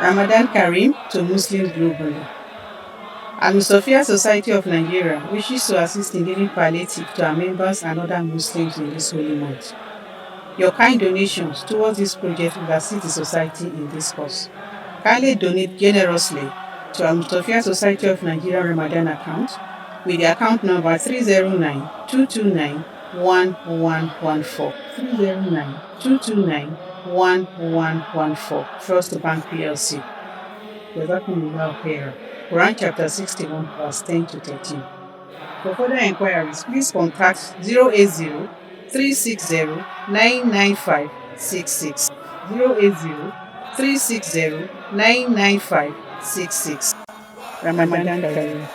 Ramadan Kareem to Muslims globally. Al-Mustofiyyah Society of Nigeria wishes to assist in giving palliative to our members and other Muslims in this holy month. Your kind donations towards this project will assist the society in this cause. Kindly donate generously to al-Mustofiyyah Society of Nigeria Ramadan account with the account number 309-229-1114. 309-229-1114. First Bank PLC. Jazakumullahu khairan. Quran chapter 61 verse 10 to 13. For further inquiries, please contact 080 360 995 66. 080 360 995 66. Ramadan Kareem.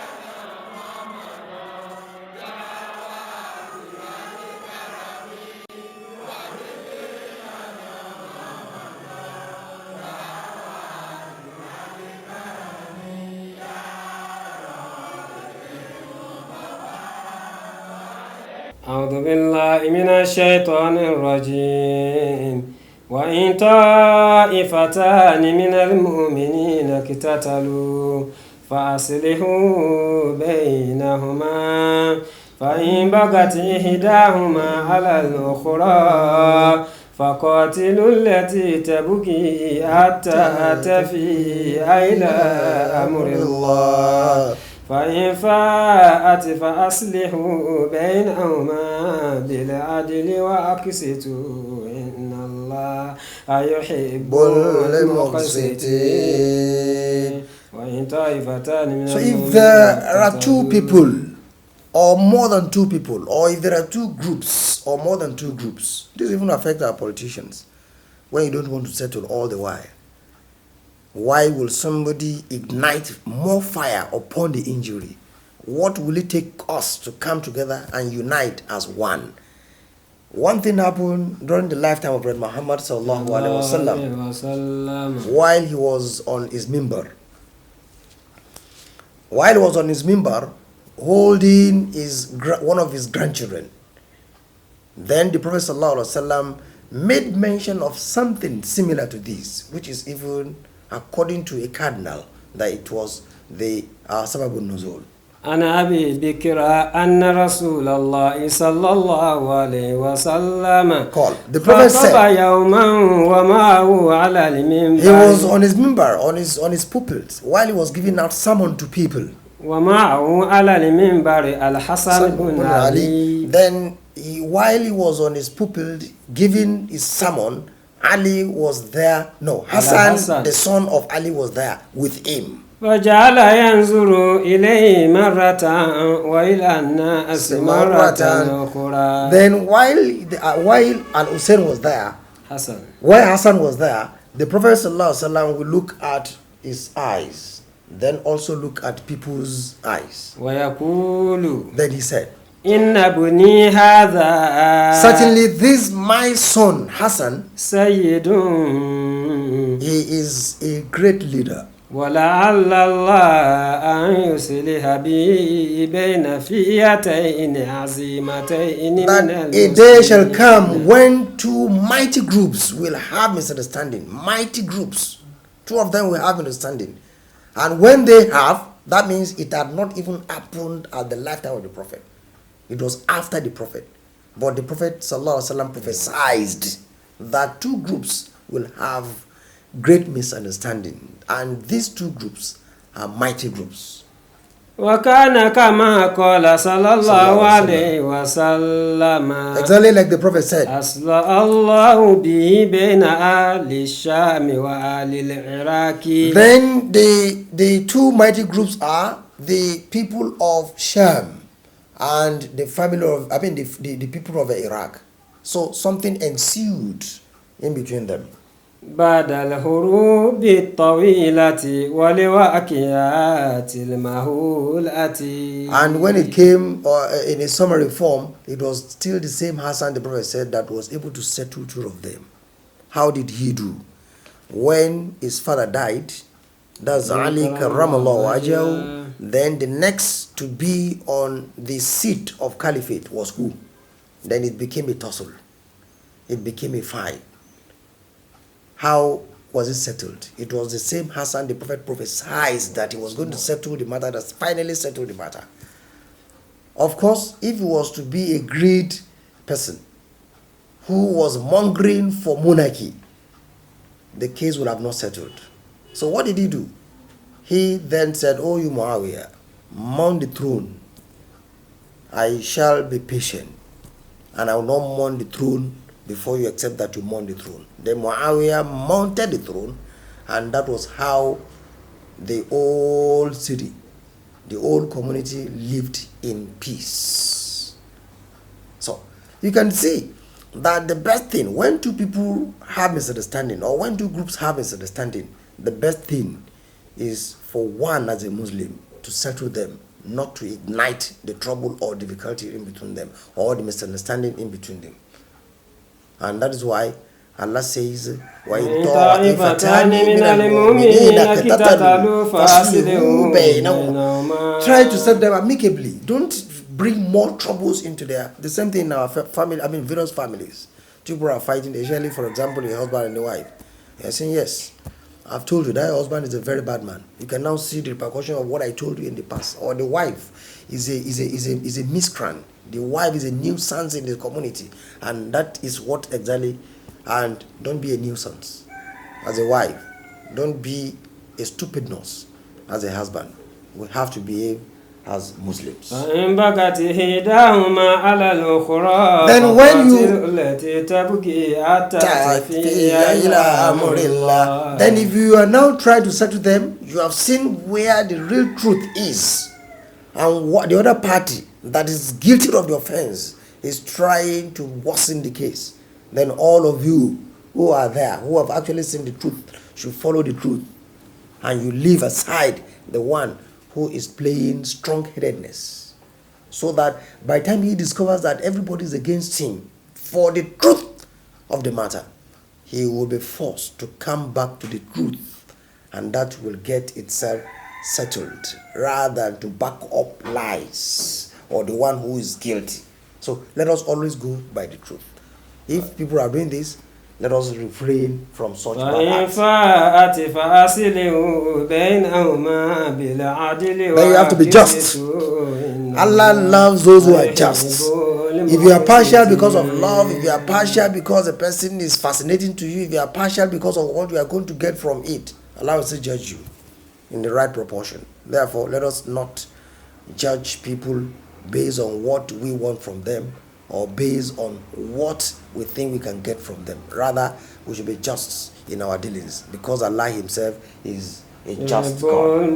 أعوذ بالله من الشيطان الرجيم وإن طائفتان من المؤمنين اقتتلوا فأصلحوا بينهما فإن بغت إحداهما على الأخرى فقاتلوا التي تبغي حتى تفيء إلى أمر الله فإن فاءت فأصلحوا بينهما بالعدل وأقسطوا إن الله يحب المقسطين. So if there are two people or more than two people, or if there are two groups or more than two groups, this even affects our politicians when you don't want to settle all the while. Why will somebody ignite more fire upon the injury? What will it take us to come together and unite as one? One thing happened during the lifetime of Prophet Muhammad sallallahu alaihi wasallam while he was on his mimbar. While he was on his mimbar, holding one of his grandchildren. Then the Prophet sallallahu alaihi wasallam made mention of something similar to this, which is even according to a cardinal that it was the Sababun Nuzul. عن أبي بكر أن رسول الله صلى الله عليه وسلم The Prophet said يوما ومعه على المنبر. He was on his mimbar, on his pulpit, while he was giving out sermon to people. ومعه على المنبر الحسن بن علي. Then while he was on his pulpit giving his sermon, Ali was there. No, Hassan, the son of Ali, was there with him. فجعل ينظر إليه مرة وإلى الناس مرة أخرى. Then while Al-Hussein was there, while Hassan was there, the Prophet ﷺ will look at his eyes, then also look at people's eyes. ويقول. Then he said, Inna buni hadha. Certainly this my son Hassan, Sayyidun. He is a great leader. وَلَعَلَّ اللَّهَ أَن يُصْلِحَ بِهِ بَيْنَ فِئَتَيْنِ عَظِيمَتَيْنِ That a day shall come when two mighty groups will have misunderstanding. Mighty groups. Two of them will have understanding. And when they have, that means it had not even happened at the lifetime of the Prophet. It was after the Prophet. But the Prophet ﷺ prophesied that two groups will have great misunderstanding. And these two groups are mighty groups. وَكَانَ كَمَا قَالَ صَلَى اللَّهُ عَلَيْهِ وَسَلَّمَ. Exactly like the Prophet said. أَصْلَحَ اللَّهُ بِهِ بَيْنَ أَهْلِ الشَّامِ وَأَهْلِ الْعِرَاقِ. Then the two mighty groups are the people of Sham and the family of, the people of Iraq. So something ensued in between them. بعد الحروب الطويلة والواقعات المهولة. And when it came in a summary form, it was still the same Hassan, the Prophet said, that was able to settle two of them. How did he do? When his father died, that's Ali karramallahu wajhahu, then the next to be on the seat of caliphate was who? Then it became a tussle. It became a fight. How was it settled? It was the same Hassan the Prophet prophesied that he was going to settle the matter, that finally settled the matter. Of course, if he was to be a great person who was mongering for monarchy, the case would have not settled. So what did he do? He then said, "Oh, you Muawiyah, mount the throne. I shall be patient, and I will not mount the throne before you accept that you mount the throne." Then Muawiyah mounted the throne, and that was how the old city, the old community lived in peace. So you can see that the best thing, when two people have misunderstanding, or when two groups have misunderstanding, the best thing is for one as a Muslim to settle them, not to ignite the trouble or difficulty in between them, or the misunderstanding in between them. And that is why Allah says, وَإِن طَائِفَتَانِ مِنَ الْمُؤْمِنِينَ اقْتَتَلُوا فَأَصْلِحُوا بَيْنَهُمَا. Try to set them amicably. Don't bring more troubles into there. The same thing in our family, various families. Two people are fighting, usually, for example, a husband and a wife. They are saying, "Yes, I've told you that husband is a very bad man. You can now see the repercussion of what I told you in the past." Or the wife is a miscreant. The wife is a nuisance in the community, and that is what exactly. And don't be a nuisance as a wife. Don't be a stupid nose as a husband. We have to behave as Muslims. Then when then if you are now trying to settle them, you have seen where the real truth is, and what the other party that is guilty of the offense is trying to worsen the case. Then all of you who are there, who have actually seen the truth, should follow the truth, and you leave aside the one who is playing strong-headedness, so that by the time he discovers that everybody is against him for the truth of the matter, he will be forced to come back to the truth, and that will get itself settled, rather than to back up lies or the one who is guilty. So let us always go by the truth. If people are doing this, let us refrain from such bad acts. Then you have to be just. Allah loves those who are just. If you are partial because of love, if you are partial because a person is fascinating to you, if you are partial because of what you are going to get from it, Allah will still judge you in the right proportion. Therefore, let us not judge people based on what we want from them, or based on what we think we can get from them. Rather, we should be just in our dealings, because Allah Himself is a just God.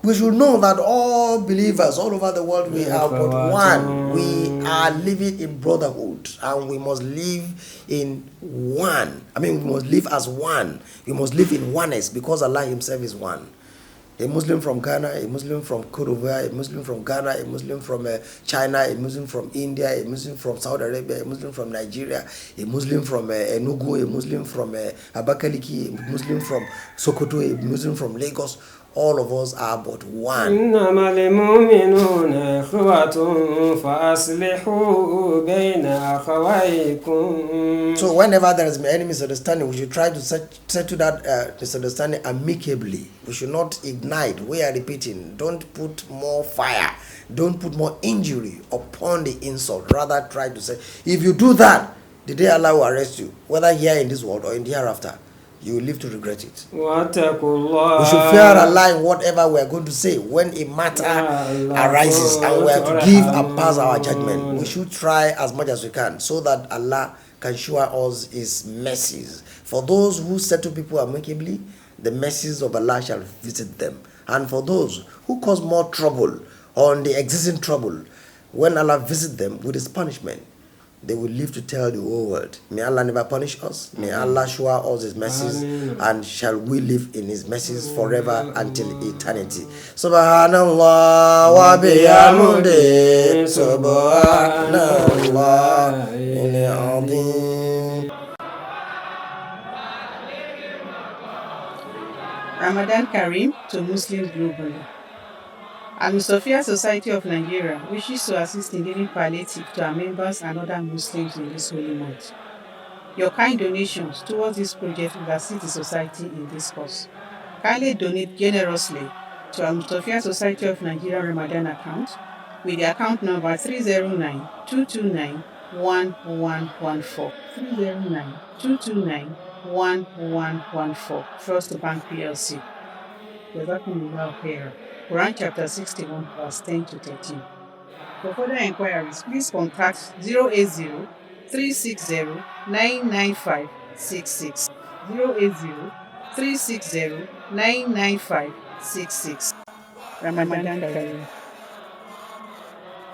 We should know that all believers all over the world, we are but one. We are living in brotherhood, and we must live in one. We must live as one. We must live in oneness, because Allah Himself is one. A Muslim from Ghana, a Muslim from Cote d'Ivoire, a Muslim from Ghana, a Muslim from China, a Muslim from India, a Muslim from Saudi Arabia, a Muslim from Nigeria, a Muslim from Enugu, a Muslim from Abakaliki, a Muslim from Sokoto, a Muslim from Lagos. All of us are but one. So whenever there is any misunderstanding, we should try to settle that misunderstanding amicably. We should not ignite. We are repeating. Don't put more fire. Don't put more injury upon the insult. Rather, try to say, if you do that, the day Allah will arrest you, whether here in this world or in the hereafter, you will live to regret it. We should fear Allah in whatever we are going to say when a matter arises and we are to give and pass our judgment. We should try as much as we can, so that Allah can show us His mercies. For those who settle people amicably, the mercies of Allah shall visit them. And for those who cause more trouble on the existing trouble, when Allah visits them with His punishment, they will live to tell the whole world. May Allah never punish us. May Allah show us His mercies, and shall we live in His mercies forever until eternity. Subhanallah wa bihamdihi, Subhanallah al-azim. Ramadan Kareem to Muslims globally. Al-Mustofiyyah Society of Nigeria wishes to assist in giving palliative to our members and other Muslims in this holy month. Your kind donations towards this project will assist the society in this cause. Kindly donate generously to al-Mustofiyyah Society of Nigeria Ramadan account with the account number 309-229-1114. 309-229-1114. First Bank PLC. Jazakumullahu khairan. Quran chapter 61 verse 10 to 13. For further inquiries, please contact 080 360 99566. 080 360 99566. Ramadan Kareem.